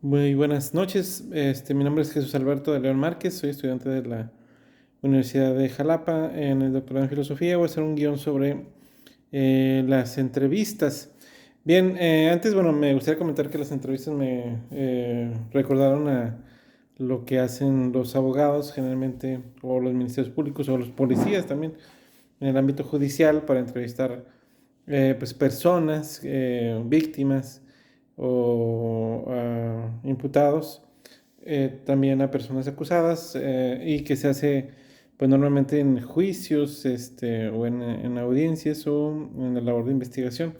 Muy buenas noches. Mi nombre es Jesús Alberto de León Márquez. Soy estudiante de la Universidad de Jalapa en el doctorado en filosofía. Voy a hacer un guión sobre las entrevistas. Bien, antes, bueno, me gustaría comentar que las entrevistas me recordaron a lo que hacen los abogados generalmente, o los ministerios públicos, o los policías también, en el ámbito judicial para entrevistar pues personas, víctimas o imputados, también a personas acusadas, y que se hace pues normalmente en juicios, o en audiencias o en la labor de investigación.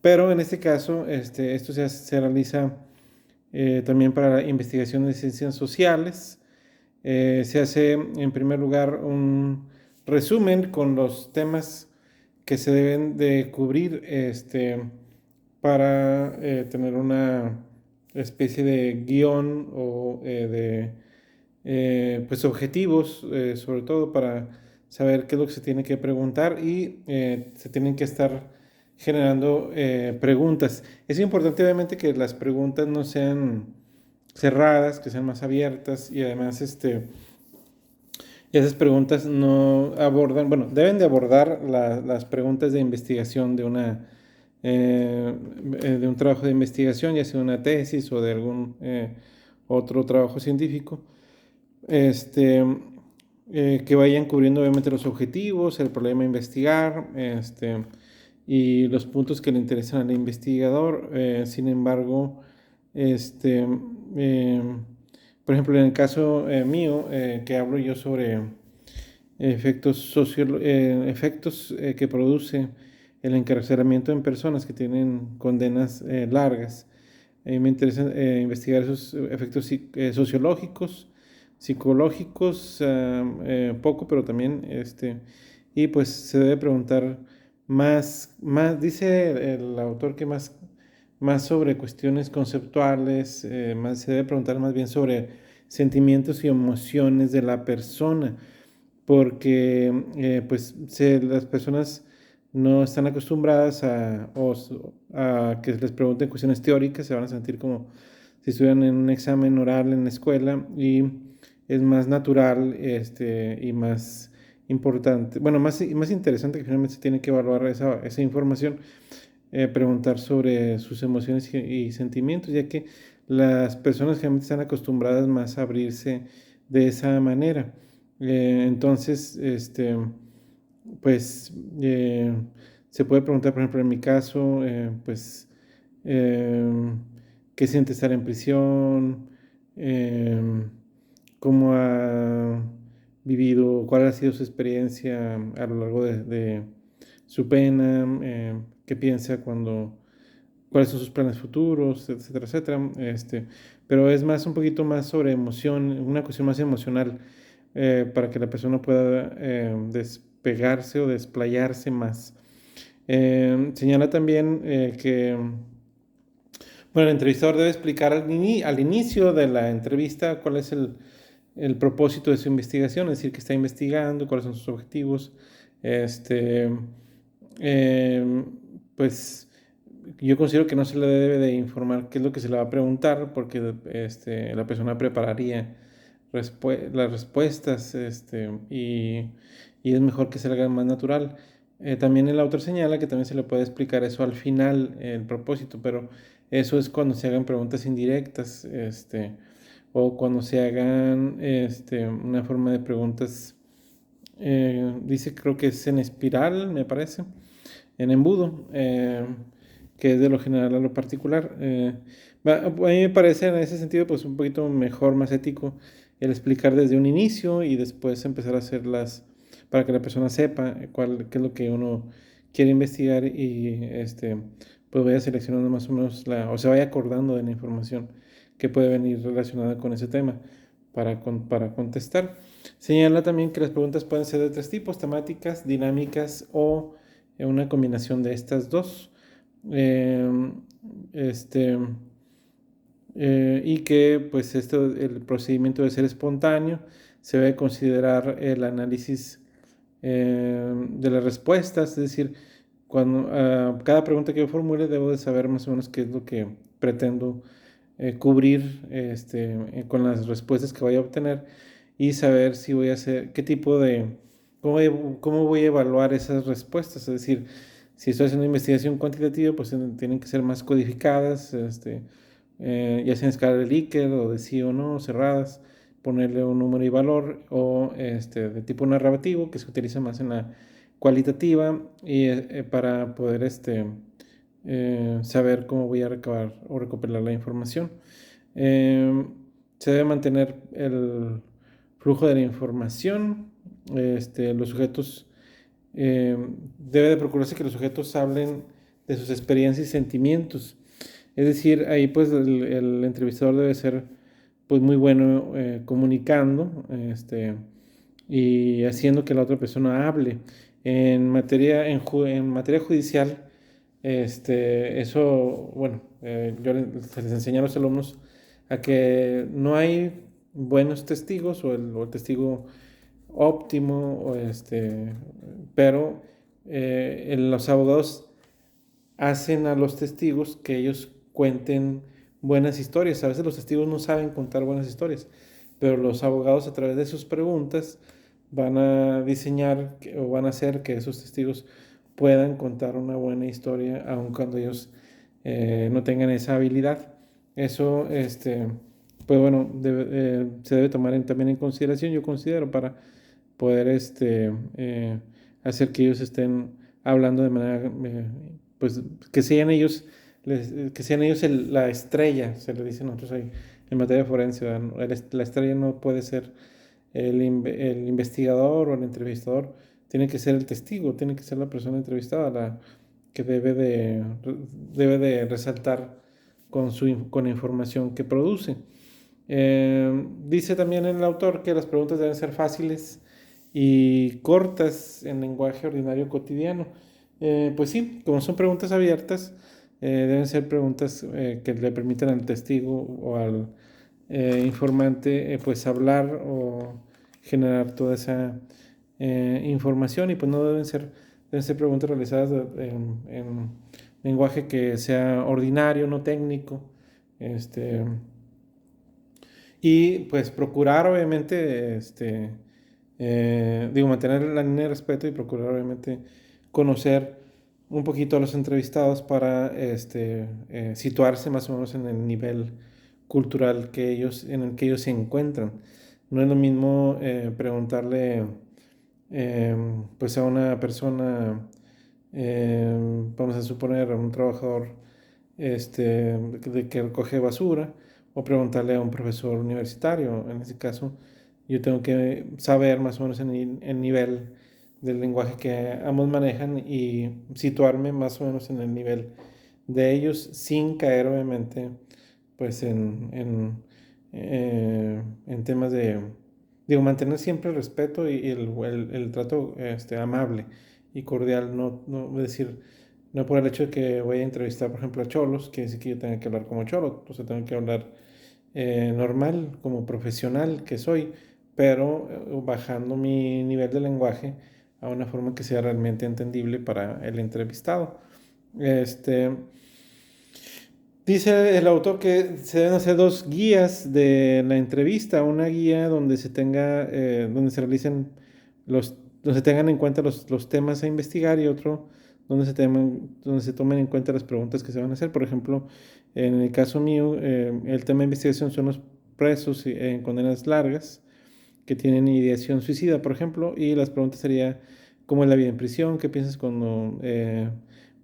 Pero en este caso, esto se realiza también para investigación de ciencias sociales. Se hace en primer lugar un resumen con los temas que se deben de cubrir, para tener una especie de guión o pues objetivos, sobre todo para saber qué es lo que se tiene que preguntar, y se tienen que estar generando preguntas. Es importante obviamente que las preguntas no sean cerradas, que sean más abiertas, y además esas preguntas no abordan, bueno, deben de abordar las preguntas de investigación eh, de un trabajo de investigación, ya sea una tesis o de algún otro trabajo científico, este, que vayan cubriendo obviamente los objetivos, el problema a investigar, y los puntos que le interesan al investigador. Sin embargo, este, eh, por ejemplo, en el caso mío, que hablo yo sobre efectos que produce el encarcelamiento en personas que tienen condenas largas. A mí me interesa investigar esos efectos sociológicos, psicológicos, poco, pero también, y pues se debe preguntar más, dice el autor que más sobre cuestiones conceptuales, más se debe preguntar más bien sobre sentimientos y emociones de la persona, porque pues las personas no están acostumbradas a que les pregunten cuestiones teóricas. Se van a sentir como si estuvieran en un examen oral en la escuela, y es más natural, y más importante, bueno, más interesante, que finalmente se tiene que evaluar esa información, preguntar sobre sus emociones y sentimientos, ya que las personas generalmente están acostumbradas más a abrirse de esa manera. Entonces, pues se puede preguntar, por ejemplo, en mi caso, pues, eh, ¿qué siente estar en prisión? Eh, ¿Cómo ha vivido? ¿Cuál ha sido su experiencia a lo largo de su pena? ¿Qué piensa cuáles son sus planes futuros, etcétera, etcétera? Pero es un poquito más sobre emoción, una cuestión más emocional, para que la persona pueda despegarse o desplayarse más. Señala también que, bueno, el entrevistador debe explicar al inicio de la entrevista cuál es el propósito de su investigación, es decir, que está investigando, cuáles son sus objetivos. Este, eh, pues yo considero que no se le debe de informar qué es lo que se le va a preguntar, porque la persona prepararía las respuestas, y es mejor que se le haga más natural. También el autor señala que también se le puede explicar eso al final, el propósito, pero eso es cuando se hagan preguntas indirectas, o cuando se hagan una forma de preguntas, dice, creo que es en espiral, me parece, en embudo, que es de lo general a lo particular. A mí me parece en ese sentido pues un poquito mejor, más ético, el explicar desde un inicio y después empezar a hacerlas para que la persona sepa qué es lo que uno quiere investigar, y pues vaya seleccionando más o menos o se vaya acordando de la información que puede venir relacionada con ese tema para contestar. Señala también que las preguntas pueden ser de tres tipos: temáticas, dinámicas o una combinación de estas dos. Eh, este, y que pues el procedimiento debe ser espontáneo. Se debe considerar el análisis de las respuestas, es decir, cuando cada pregunta que yo formule debo de saber más o menos qué es lo que pretendo cubrir con las respuestas que voy a obtener y saber si voy a hacer, qué tipo de, cómo voy a evaluar esas respuestas. Es decir, si estoy haciendo investigación cuantitativa, pues tienen que ser más codificadas, ya sea en escala de Likert o de sí o no, cerradas, ponerle un número y valor, o de tipo narrativo, que se utiliza más en la cualitativa, y para poder saber cómo voy a recabar o recopilar la información. Eh, Se debe mantener el flujo de la información. Los sujetos, debe de procurarse que los sujetos hablen de sus experiencias y sentimientos. Es decir, ahí pues el entrevistador debe ser pues muy bueno comunicando y haciendo que la otra persona hable. En materia judicial, eso, bueno, se les enseña a los alumnos a que no hay buenos testigos o el testigo óptimo, pero los abogados hacen a los testigos que ellos cuenten buenas historias. A veces los testigos no saben contar buenas historias, pero los abogados a través de sus preguntas van a diseñar o van a hacer que esos testigos puedan contar una buena historia, aun cuando ellos no tengan esa habilidad. Eso, pues bueno, se debe tomar también en consideración, yo considero, para poder hacer que ellos estén hablando de manera, pues que sean ellos, que sean ellos la estrella, se le dice a nosotros ahí en materia forense. La estrella no puede ser el investigador o el entrevistador, tiene que ser el testigo, tiene que ser la persona entrevistada la que debe de resaltar con la información que produce. Dice también el autor que las preguntas deben ser fáciles y cortas en lenguaje ordinario cotidiano. Pues sí, como son preguntas abiertas, deben ser preguntas que le permitan al testigo o al informante pues hablar o generar toda esa información, y pues no deben ser preguntas realizadas en lenguaje que sea ordinario, no técnico. Este, y pues procurar obviamente, mantener la línea de respeto y procurar obviamente conocer un poquito a los entrevistados para situarse más o menos en el nivel cultural en el que ellos se encuentran. No es lo mismo preguntarle pues a una persona, vamos a suponer a un trabajador que recoge basura, o preguntarle a un profesor universitario. En ese caso, yo tengo que saber más o menos el nivel del lenguaje que ambos manejan y situarme más o menos en el nivel de ellos sin caer obviamente pues en temas digo, mantener siempre el respeto y el trato amable y cordial. Es decir, no por el hecho de que voy a entrevistar, por ejemplo, a cholos, que decir que yo tenga que hablar como cholo, o sea, tengo que hablar normal, como profesional que soy, pero bajando mi nivel de lenguaje a una forma que sea realmente entendible para el entrevistado. Este, Dice el autor que se deben hacer dos guías de la entrevista, una guía donde donde se realicen donde se tengan en cuenta los temas a investigar, y otro donde se tomen en cuenta las preguntas que se van a hacer. Por ejemplo, en el caso mío, el tema de investigación son los presos en condenas largas que tienen ideación suicida, por ejemplo, y las preguntas serían: ¿cómo es la vida en prisión? ¿Qué piensas cuando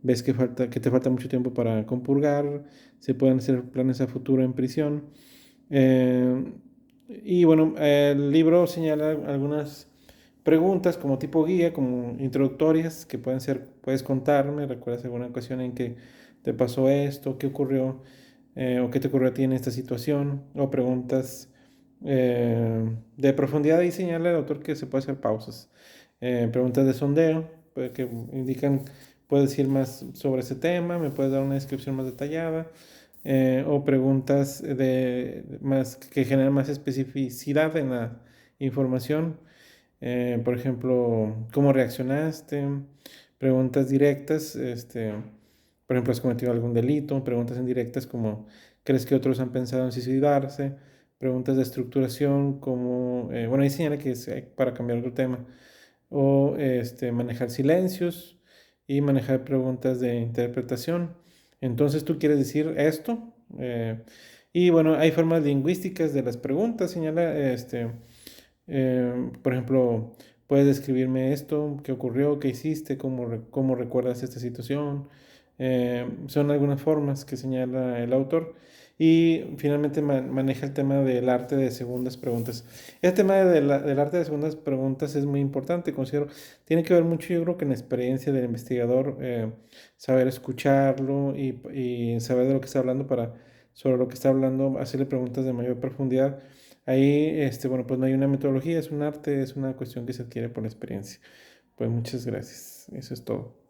ves que te falta mucho tiempo para compurgar? ¿Se pueden hacer planes a futuro en prisión? Eh, y bueno, el libro señala algunas preguntas como tipo guía, como introductorias, que puedes contarme, ¿recuerdas alguna ocasión en que te pasó esto? ¿Qué ocurrió? ¿O qué te ocurrió a ti en esta situación? O preguntas de profundidad, y señala el autor que se puede hacer pausas. Preguntas de sondeo, que indican, puedes decir más sobre ese tema, me puedes dar una descripción más detallada. O preguntas que generan más especificidad en la información. Por ejemplo, ¿cómo reaccionaste? Preguntas directas, por ejemplo, ¿has cometido algún delito? Preguntas indirectas como, ¿crees que otros han pensado en suicidarse? Preguntas de estructuración como, bueno, ahí señala que es para cambiar otro tema, o manejar silencios y manejar preguntas de interpretación. Entonces tú quieres decir esto. Y bueno, hay formas lingüísticas de las preguntas, señala, por ejemplo, puedes describirme esto, qué ocurrió, qué hiciste, cómo recuerdas esta situación. Son algunas formas que señala el autor. Y finalmente maneja el tema del arte de segundas preguntas. Este tema del arte de segundas preguntas es muy importante, considero. Tiene que ver mucho, yo creo, que en la experiencia del investigador, saber escucharlo y saber de lo que está hablando para, sobre lo que está hablando, hacerle preguntas de mayor profundidad. Ahí, bueno, pues no hay una metodología, es un arte, es una cuestión que se adquiere por la experiencia. Pues muchas gracias. Eso es todo.